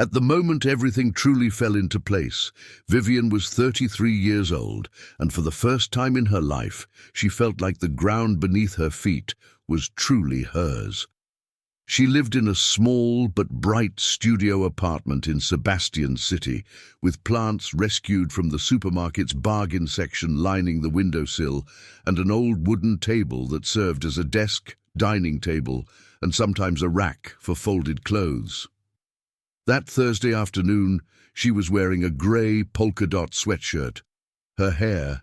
At the moment everything truly fell into place. Vivian was 33 years old, and for the first time in her life, she felt like the ground beneath her feet was truly hers. She lived in a small but bright studio apartment in Sebastian City, with plants rescued from the supermarket's bargain section lining the windowsill, and an old wooden table that served as a desk, dining table, and sometimes a rack for folded clothes. That Thursday afternoon, she was wearing a grey polka-dot sweatshirt, her hair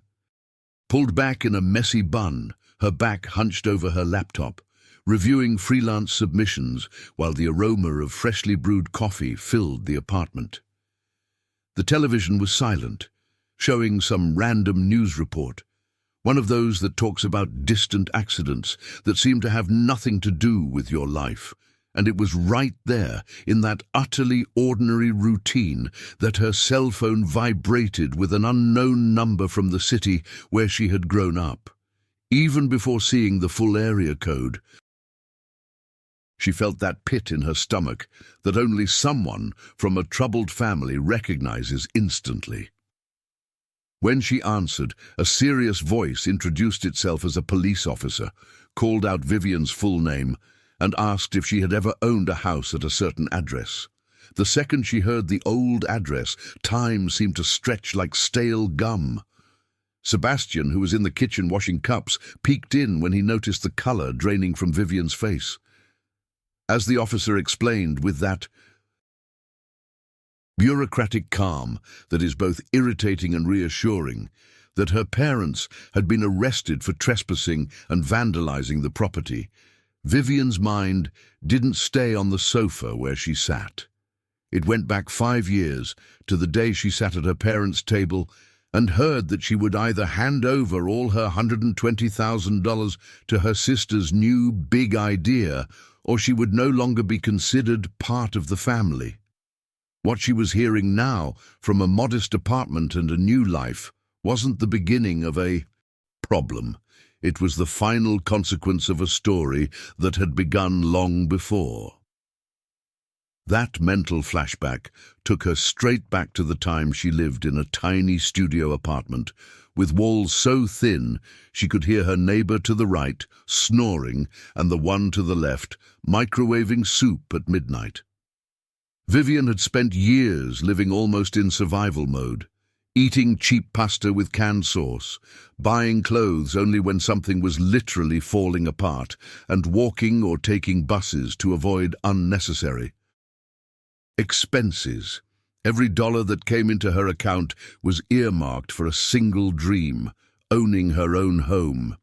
pulled back in a messy bun, her back hunched over her laptop, reviewing freelance submissions while the aroma of freshly brewed coffee filled the apartment. The television was silent, showing some random news report, one of those that talks about distant accidents that seem to have nothing to do with your life. And it was right there, in that utterly ordinary routine, that her cell phone vibrated with an unknown number from the city where she had grown up. Even before seeing the full area code, she felt that pit in her stomach that only someone from a troubled family recognizes instantly. When she answered, a serious voice introduced itself as a police officer, called out Vivian's full name, and asked if she had ever owned a house at a certain address. The second she heard the old address, time seemed to stretch like stale gum. Sebastian, who was in the kitchen washing cups, peeked in when he noticed the color draining from Vivian's face. As the officer explained with that bureaucratic calm that is both irritating and reassuring, that her parents had been arrested for trespassing and vandalizing the property, Vivian's mind didn't stay on the sofa where she sat. It went back 5 years to the day she sat at her parents' table and heard that she would either hand over all her $120,000 to her sister's new big idea, or she would no longer be considered part of the family. What she was hearing now from a modest apartment and a new life wasn't the beginning of a problem. It was the final consequence of a story that had begun long before. That mental flashback took her straight back to the time she lived in a tiny studio apartment, with walls so thin she could hear her neighbor to the right snoring and the one to the left microwaving soup at midnight. Vivian had spent years living almost in survival mode, eating cheap pasta with canned sauce, buying clothes only when something was literally falling apart, and walking or taking buses to avoid unnecessary expenses. Every dollar that came into her account was earmarked for a single dream, owning her own home.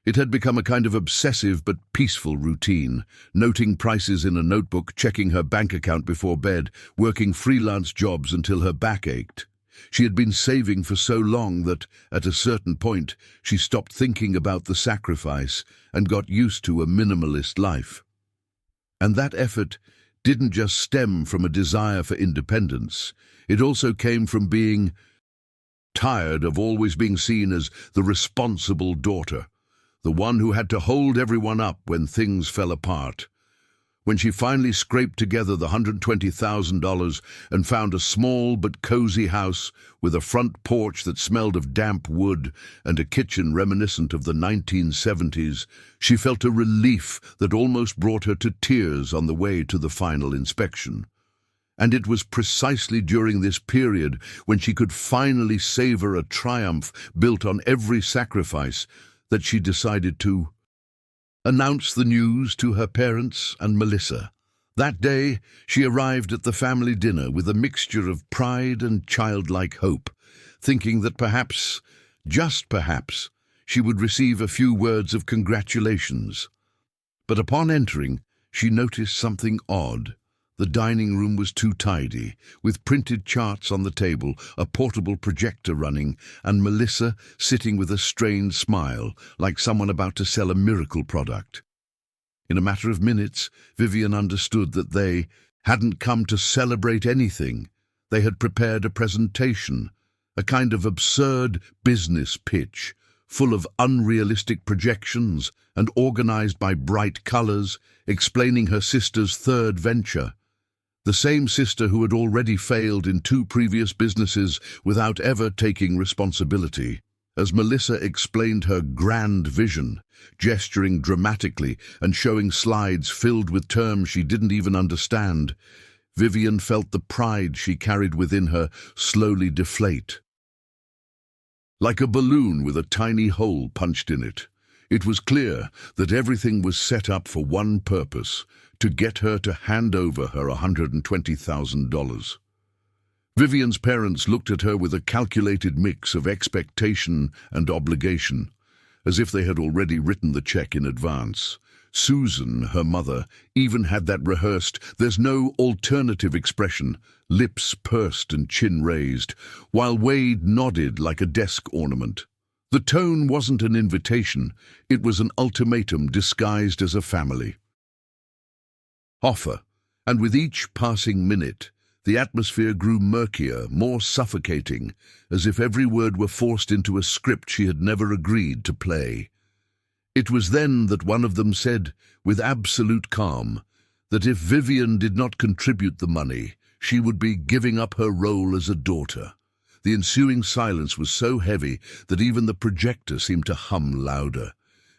It had become a kind of obsessive but peaceful routine, noting prices in a notebook, checking her bank account before bed, working freelance jobs until her back ached. She had been saving for so long that, at a certain point, she stopped thinking about the sacrifice and got used to a minimalist life. And that effort didn't just stem from a desire for independence. It also came from being tired of always being seen as the responsible daughter, the one who had to hold everyone up when things fell apart. When she finally scraped together the $120,000 and found a small but cozy house with a front porch that smelled of damp wood and a kitchen reminiscent of the 1970s, she felt a relief that almost brought her to tears on the way to the final inspection. And it was precisely during this period, when she could finally savor a triumph built on every sacrifice, that she decided to announce the news to her parents and Melissa. That day, she arrived at the family dinner with a mixture of pride and childlike hope, thinking that perhaps, just perhaps, she would receive a few words of congratulations. But upon entering, she noticed something odd. The dining room was too tidy, with printed charts on the table, a portable projector running, and Melissa sitting with a strained smile, like someone about to sell a miracle product. In a matter of minutes, Vivian understood that they hadn't come to celebrate anything. They had prepared a presentation, a kind of absurd business pitch, full of unrealistic projections and organized by bright colors, explaining her sister's third venture. The same sister who had already failed in 2 previous businesses without ever taking responsibility. As Melissa explained her grand vision, gesturing dramatically and showing slides filled with terms she didn't even understand, Vivian felt the pride she carried within her slowly deflate. Like a balloon with a tiny hole punched in it, it was clear that everything was set up for one purpose: to get her to hand over her $120,000. Vivian's parents looked at her with a calculated mix of expectation and obligation, as if they had already written the check in advance. Susan, her mother, even had that rehearsed "there's no alternative" expression, lips pursed and chin raised, while Wade nodded like a desk ornament. The tone wasn't an invitation, it was an ultimatum disguised as a family offer, and with each passing minute, the atmosphere grew murkier, more suffocating, as if every word were forced into a script she had never agreed to play. It was then that one of them said, with absolute calm, that if Vivian did not contribute the money, she would be giving up her role as a daughter. The ensuing silence was so heavy that even the projector seemed to hum louder.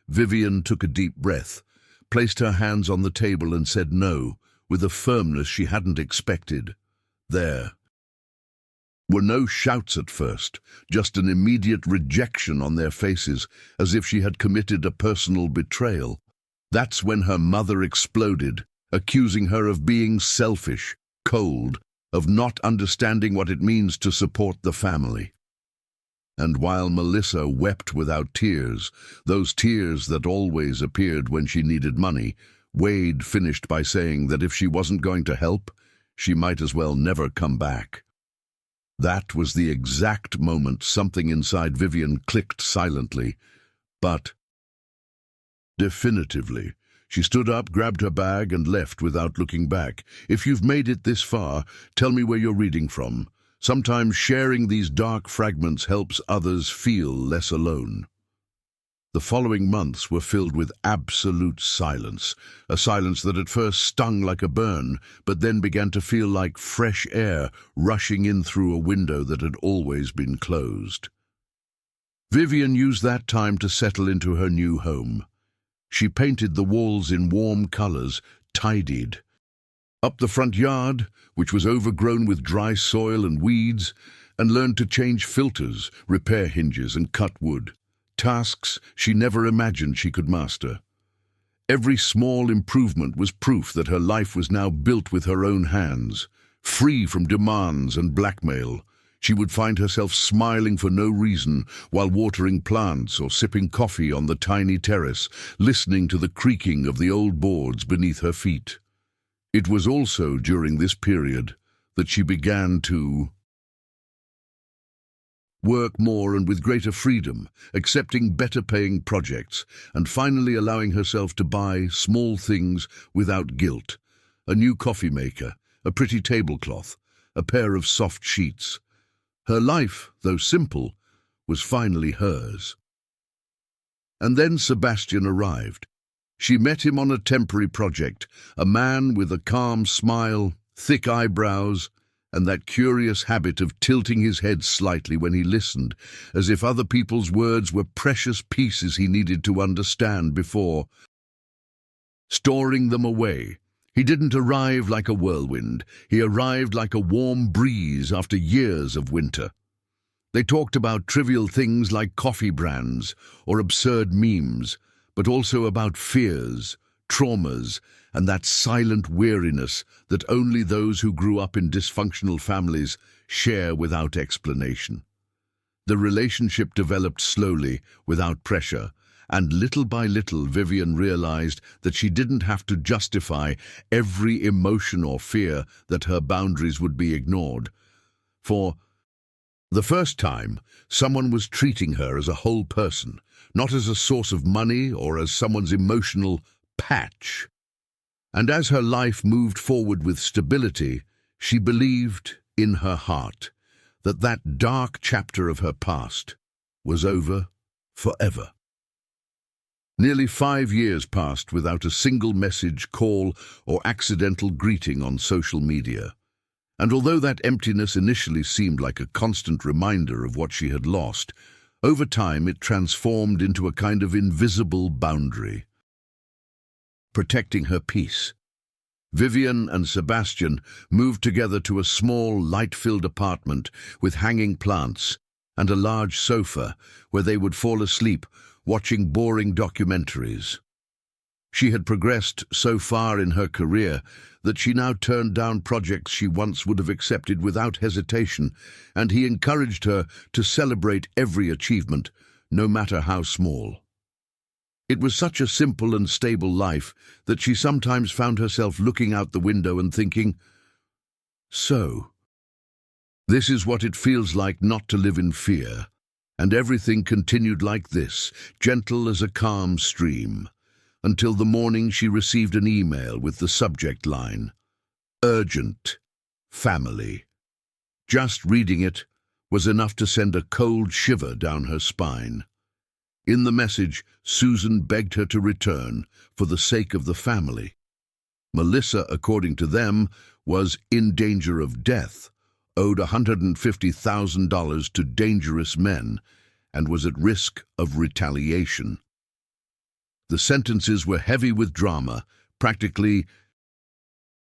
Vivian took a deep breath, placed her hands on the table and said no, with a firmness she hadn't expected. There were no shouts at first, just an immediate rejection on their faces, as if she had committed a personal betrayal. That's when her mother exploded, accusing her of being selfish, cold, of not understanding what it means to support the family. And while Melissa wept without tears, those tears that always appeared when she needed money, Wade finished by saying that if she wasn't going to help, she might as well never come back. That was the exact moment something inside Vivian clicked silently, but definitively. She stood up, grabbed her bag, and left without looking back. If you've made it this far, tell me where you're reading from. Sometimes sharing these dark fragments helps others feel less alone. The following months were filled with absolute silence, a silence that at first stung like a burn, but then began to feel like fresh air rushing in through a window that had always been closed. Vivian used that time to settle into her new home. She painted the walls in warm colors, tidied up the front yard, which was overgrown with dry soil and weeds, and learned to change filters, repair hinges, and cut wood. Tasks she never imagined she could master. Every small improvement was proof that her life was now built with her own hands, free from demands and blackmail. She would find herself smiling for no reason while watering plants or sipping coffee on the tiny terrace, listening to the creaking of the old boards beneath her feet. It was also during this period that she began to work more and with greater freedom, accepting better-paying projects, and finally allowing herself to buy small things without guilt. A new coffee maker, a pretty tablecloth, a pair of soft sheets. Her life, though simple, was finally hers. And then Sebastian arrived. She met him on a temporary project, a man with a calm smile, thick eyebrows, and that curious habit of tilting his head slightly when he listened, as if other people's words were precious pieces he needed to understand before storing them away. He didn't arrive like a whirlwind. He arrived like a warm breeze after years of winter. They talked about trivial things like coffee brands or absurd memes, but also about fears, traumas, and that silent weariness that only those who grew up in dysfunctional families share without explanation. The relationship developed slowly, without pressure, and little by little Vivian realized that she didn't have to justify every emotion or fear that her boundaries would be ignored. For the first time, someone was treating her as a whole person, not as a source of money or as someone's emotional patch. And as her life moved forward with stability, she believed in her heart that that dark chapter of her past was over forever. Nearly 5 years passed without a single message, call, or accidental greeting on social media. And although that emptiness initially seemed like a constant reminder of what she had lost, over time it transformed into a kind of invisible boundary, protecting her peace. Vivian and Sebastian moved together to a small, light-filled apartment with hanging plants and a large sofa where they would fall asleep watching boring documentaries. She had progressed so far in her career that she now turned down projects she once would have accepted without hesitation, and he encouraged her to celebrate every achievement, no matter how small. It was such a simple and stable life that she sometimes found herself looking out the window and thinking, "So, this is what it feels like not to live in fear." And everything continued like this, gentle as a calm stream, until the morning she received an email with the subject line, "Urgent, family." Just reading it was enough to send a cold shiver down her spine. In the message, Susan begged her to return for the sake of the family. Melissa, according to them, was in danger of death, owed $150,000 to dangerous men, and was at risk of retaliation. The sentences were heavy with drama, practically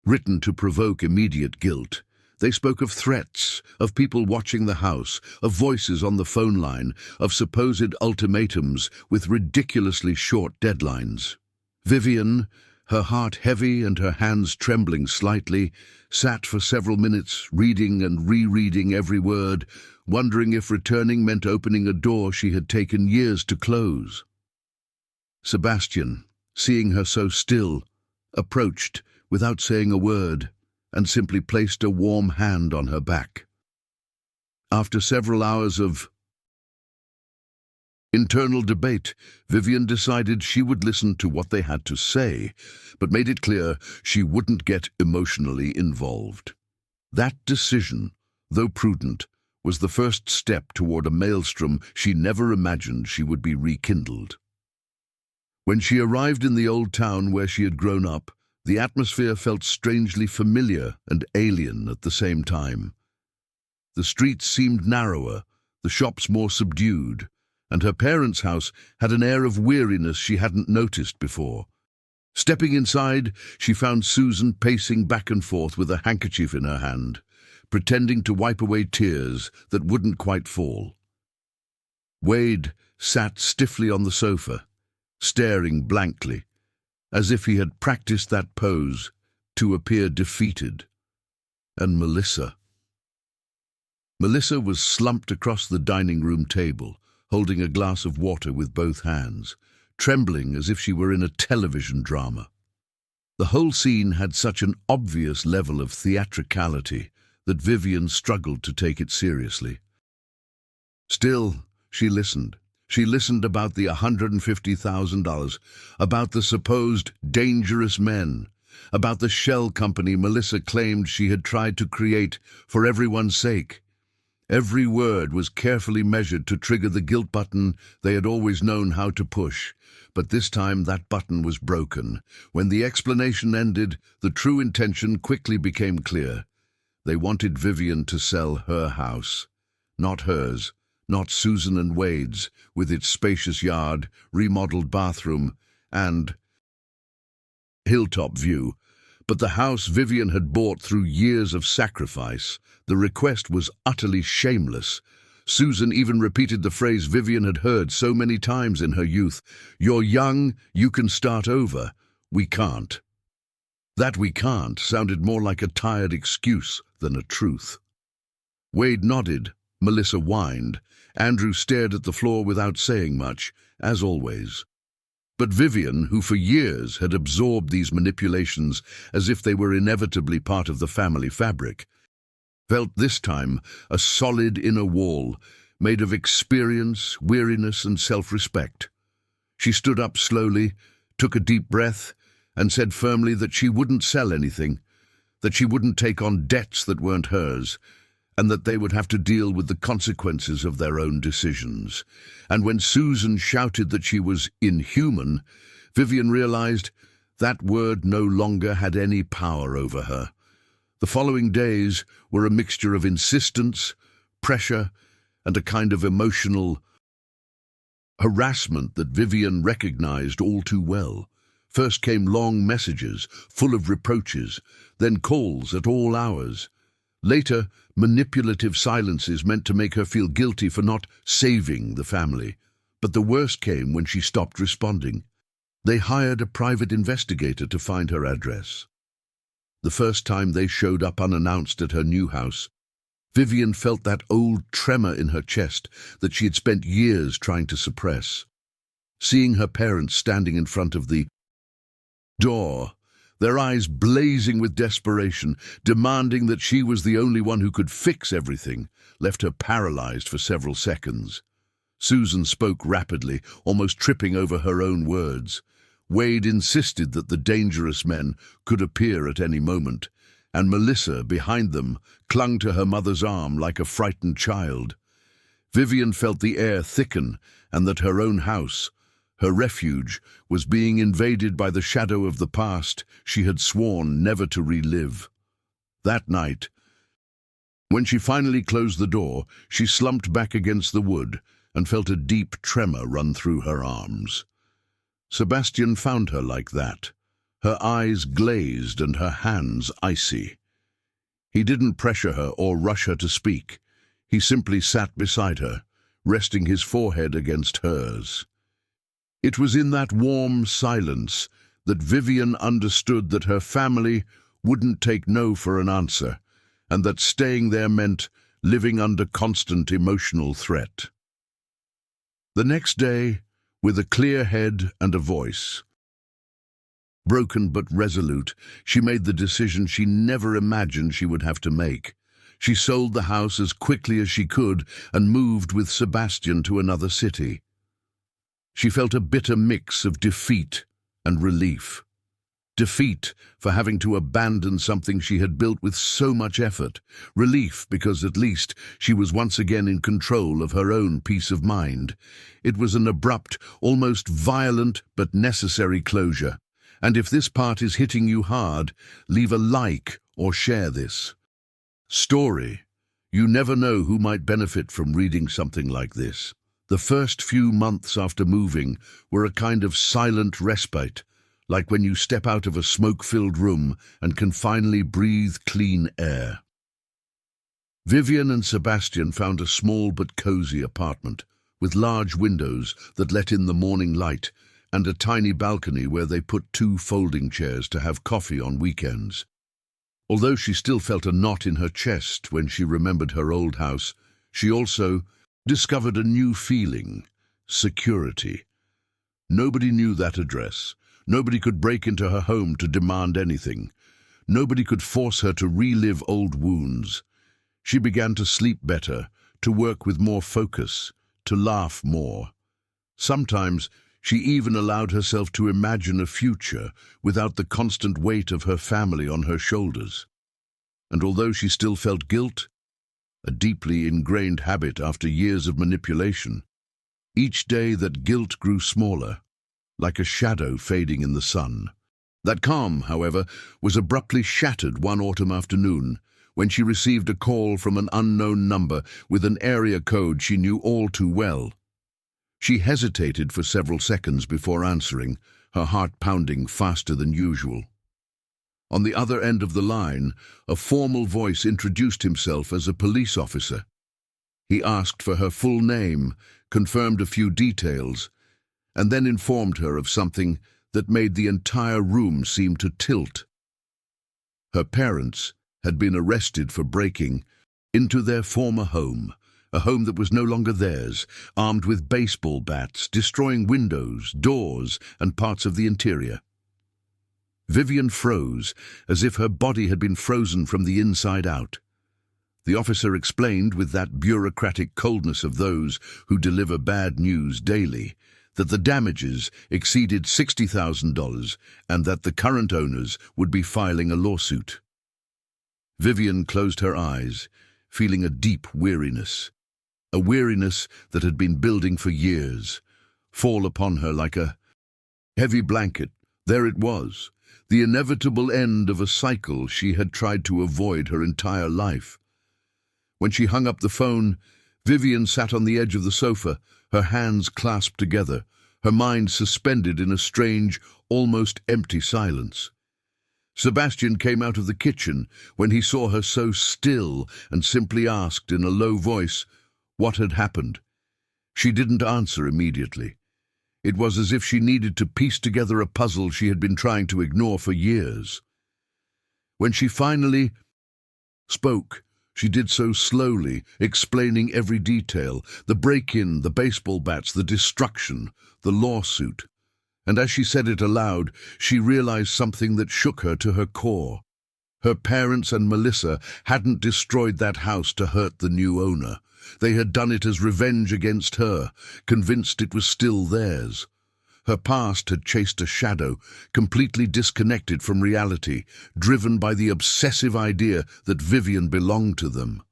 written to provoke immediate guilt. They spoke of threats, of people watching the house, of voices on the phone line, of supposed ultimatums with ridiculously short deadlines. Vivian, her heart heavy and her hands trembling slightly, sat for several minutes reading and rereading every word, wondering if returning meant opening a door she had taken years to close. Sebastian, seeing her so still, approached without saying a word and simply placed a warm hand on her back. After several hours of internal debate, Vivian decided she would listen to what they had to say, but made it clear she wouldn't get emotionally involved. That decision, though prudent, was the first step toward a maelstrom she never imagined she would be rekindled. When she arrived in the old town where she had grown up, the atmosphere felt strangely familiar and alien at the same time. The streets seemed narrower, the shops more subdued, and her parents' house had an air of weariness she hadn't noticed before. Stepping inside, she found Susan pacing back and forth with a handkerchief in her hand, pretending to wipe away tears that wouldn't quite fall. Wade sat stiffly on the sofa, staring blankly, as if he had practiced that pose to appear defeated. And Melissa was slumped across the dining room table, holding a glass of water with both hands, trembling as if she were in a television drama. The whole scene had such an obvious level of theatricality that Vivian struggled to take it seriously. Still, she listened. She listened about the $150,000, about the supposed dangerous men, about the shell company Melissa claimed she had tried to create for everyone's sake. Every word was carefully measured to trigger the guilt button they had always known how to push, but this time that button was broken. When the explanation ended, the true intention quickly became clear. They wanted Vivian to sell her house, not hers. Not Susan and Wade's, with its spacious yard, remodeled bathroom, and hilltop view, but the house Vivian had bought through years of sacrifice. The request was utterly shameless. Susan even repeated the phrase Vivian had heard so many times in her youth, "You're young, you can start over. We can't." That "we can't" sounded more like a tired excuse than a truth. Wade nodded. Melissa whined. Andrew stared at the floor without saying much, as always. But Vivian, who for years had absorbed these manipulations as if they were inevitably part of the family fabric, felt this time a solid inner wall made of experience, weariness, and self-respect. She stood up slowly, took a deep breath, and said firmly that she wouldn't sell anything, that she wouldn't take on debts that weren't hers, and that they would have to deal with the consequences of their own decisions. And when Susan shouted that she was inhuman, Vivian realized that word no longer had any power over her. The following days were a mixture of insistence, pressure, and a kind of emotional harassment that Vivian recognized all too well. First came long messages, full of reproaches, then calls at all hours. Later, manipulative silences meant to make her feel guilty for not saving the family. But the worst came when she stopped responding. They hired a private investigator to find her address. The first time they showed up unannounced at her new house, Vivian felt that old tremor in her chest that she had spent years trying to suppress. Seeing her parents standing in front of the door, their eyes blazing with desperation, demanding that she was the only one who could fix everything, left her paralyzed for several seconds. Susan spoke rapidly, almost tripping over her own words. Wade insisted that the dangerous men could appear at any moment, and Melissa, behind them, clung to her mother's arm like a frightened child. Vivian felt the air thicken and that her own house, her refuge, was being invaded by the shadow of the past she had sworn never to relive. That night, when she finally closed the door, she slumped back against the wood and felt a deep tremor run through her arms. Sebastian found her like that, her eyes glazed and her hands icy. He didn't pressure her or rush her to speak. He simply sat beside her, resting his forehead against hers. It was in that warm silence that Vivian understood that her family wouldn't take no for an answer, and that staying there meant living under constant emotional threat. The next day, with a clear head and a voice, broken but resolute, she made the decision she never imagined she would have to make. She sold the house as quickly as she could and moved with Sebastian to another city. She felt a bitter mix of defeat and relief. Defeat for having to abandon something she had built with so much effort. Relief because at least she was once again in control of her own peace of mind. It was an abrupt, almost violent but necessary closure. And if this part is hitting you hard, leave a like or share this story. You never know who might benefit from reading something like this. The first few months after moving were a kind of silent respite, like when you step out of a smoke-filled room and can finally breathe clean air. Vivian and Sebastian found a small but cozy apartment, with large windows that let in the morning light, and a tiny balcony where they put 2 folding chairs to have coffee on weekends. Although she still felt a knot in her chest when she remembered her old house, she also discovered a new feeling: security. Nobody knew that address. Nobody could break into her home to demand anything. Nobody could force her to relive old wounds. She began to sleep better, to work with more focus, to laugh more. Sometimes she even allowed herself to imagine a future without the constant weight of her family on her shoulders. And although she still felt guilt, a deeply ingrained habit after years of manipulation, each day that guilt grew smaller, like a shadow fading in the sun. That calm, however, was abruptly shattered one autumn afternoon when she received a call from an unknown number with an area code she knew all too well. She hesitated for several seconds before answering, her heart pounding faster than usual. On the other end of the line, a formal voice introduced himself as a police officer. He asked for her full name, confirmed a few details, and then informed her of something that made the entire room seem to tilt. Her parents had been arrested for breaking into their former home, a home that was no longer theirs, armed with baseball bats, destroying windows, doors, and parts of the interior. Vivian froze, as if her body had been frozen from the inside out. The officer explained, with that bureaucratic coldness of those who deliver bad news daily, that the damages exceeded $60,000 and that the current owners would be filing a lawsuit. Vivian closed her eyes, feeling a deep weariness. A weariness that had been building for years, fall upon her like a heavy blanket. There it was, the inevitable end of a cycle she had tried to avoid her entire life. When she hung up the phone, Vivian sat on the edge of the sofa, her hands clasped together, her mind suspended in a strange, almost empty silence. Sebastian came out of the kitchen when he saw her so still and simply asked in a low voice what had happened. She didn't answer immediately. It was as if she needed to piece together a puzzle she had been trying to ignore for years. When she finally spoke, she did so slowly, explaining every detail, the break-in, the baseball bats, the destruction, the lawsuit. And as she said it aloud, she realized something that shook her to her core. Her parents and Melissa hadn't destroyed that house to hurt the new owner. They had done it as revenge against her, convinced it was still theirs. Her past had chased a shadow, completely disconnected from reality, driven by the obsessive idea that Vivian belonged to them.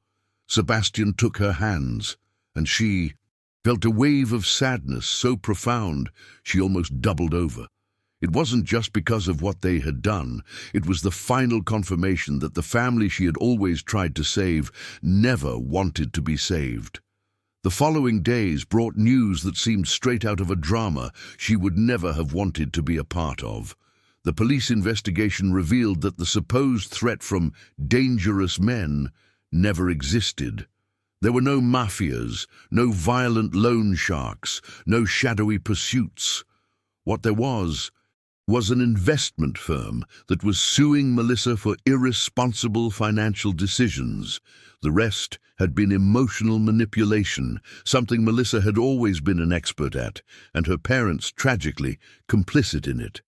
Sebastian took her hands, and she felt a wave of sadness so profound she almost doubled over. It wasn't just because of what they had done. It was the final confirmation that the family she had always tried to save never wanted to be saved. The following days brought news that seemed straight out of a drama she would never have wanted to be a part of. The police investigation revealed that the supposed threat from dangerous men never existed. There were no mafias, no violent loan sharks, no shadowy pursuits. What there was an investment firm that was suing Melissa for irresponsible financial decisions. The rest had been emotional manipulation, something Melissa had always been an expert at, and her parents, tragically, complicit in it.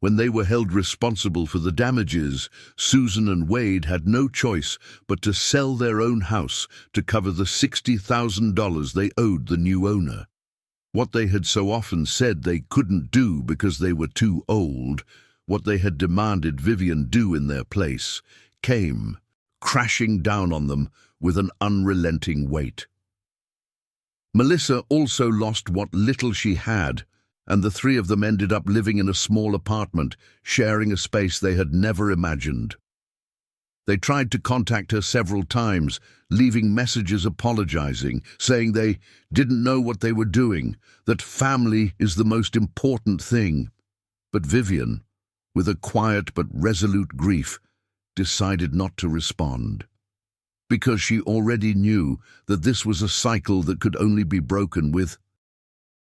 When they were held responsible for the damages, Susan and Wade had no choice but to sell their own house to cover the $60,000 they owed the new owner. What they had so often said they couldn't do because they were too old, what they had demanded Vivian do in their place, came crashing down on them with an unrelenting weight. Melissa also lost what little she had, and the three of them ended up living in a small apartment, sharing a space they had never imagined. They tried to contact her several times, leaving messages apologizing, saying they didn't know what they were doing, that family is the most important thing. But Vivian, with a quiet but resolute grief, decided not to respond. Because she already knew that this was a cycle that could only be broken with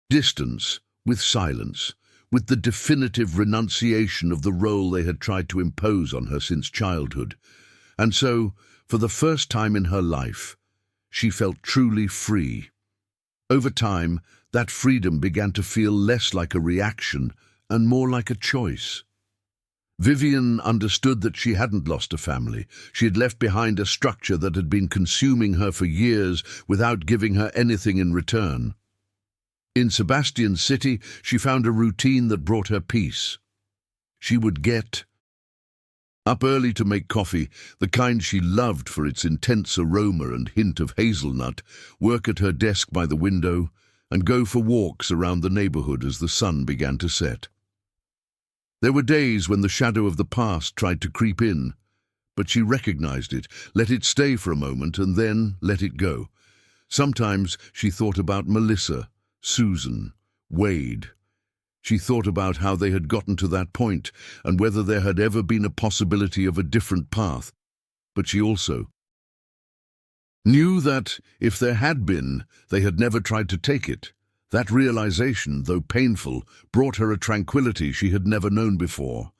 distance, with silence, with the definitive renunciation of the role they had tried to impose on her since childhood. And so, for the first time in her life, she felt truly free. Over time, that freedom began to feel less like a reaction and more like a choice. Vivian understood that she hadn't lost a family. She had left behind a structure that had been consuming her for years without giving her anything in return. In Sebastian City, she found a routine that brought her peace. She would get up early to make coffee, the kind she loved for its intense aroma and hint of hazelnut, work at her desk by the window, and go for walks around the neighborhood as the sun began to set. There were days when the shadow of the past tried to creep in, but she recognized it, let it stay for a moment, and then let it go. Sometimes she thought about Melissa, Susan, Wade. She thought about how they had gotten to that point and whether there had ever been a possibility of a different path. But she also knew that, if there had been, they had never tried to take it. That realization, though painful, brought her a tranquility she had never known before,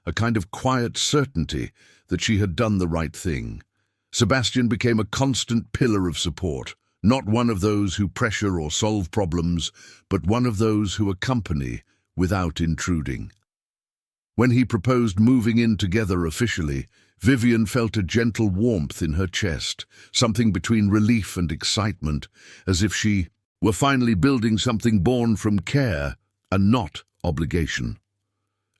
a kind of quiet certainty that she had done the right thing. Sebastian became a constant pillar of support, not one of those who pressure or solve problems, but one of those who accompany without intruding. When he proposed moving in together officially, Vivian felt a gentle warmth in her chest, something between relief and excitement, as if she were finally building something born from care and not obligation.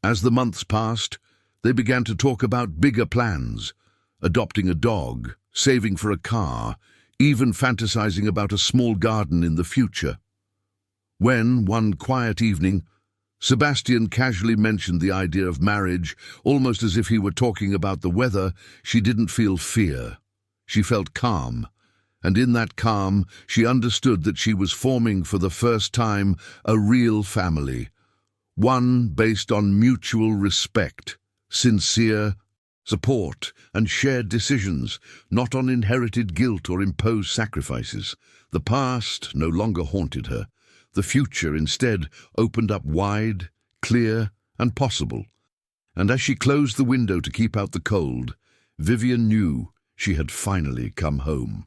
As the months passed, they began to talk about bigger plans, adopting a dog, saving for a car, even fantasizing about a small garden in the future. When, one quiet evening, Sebastian casually mentioned the idea of marriage, almost as if he were talking about the weather, she didn't feel fear. She felt calm, and in that calm, she understood that she was forming for the first time a real family, one based on mutual respect, sincere support, and shared decisions, not on inherited guilt or imposed sacrifices. The past no longer haunted her. The future instead opened up wide, clear, and possible. And as she closed the window to keep out the cold, Vivian knew she had finally come home.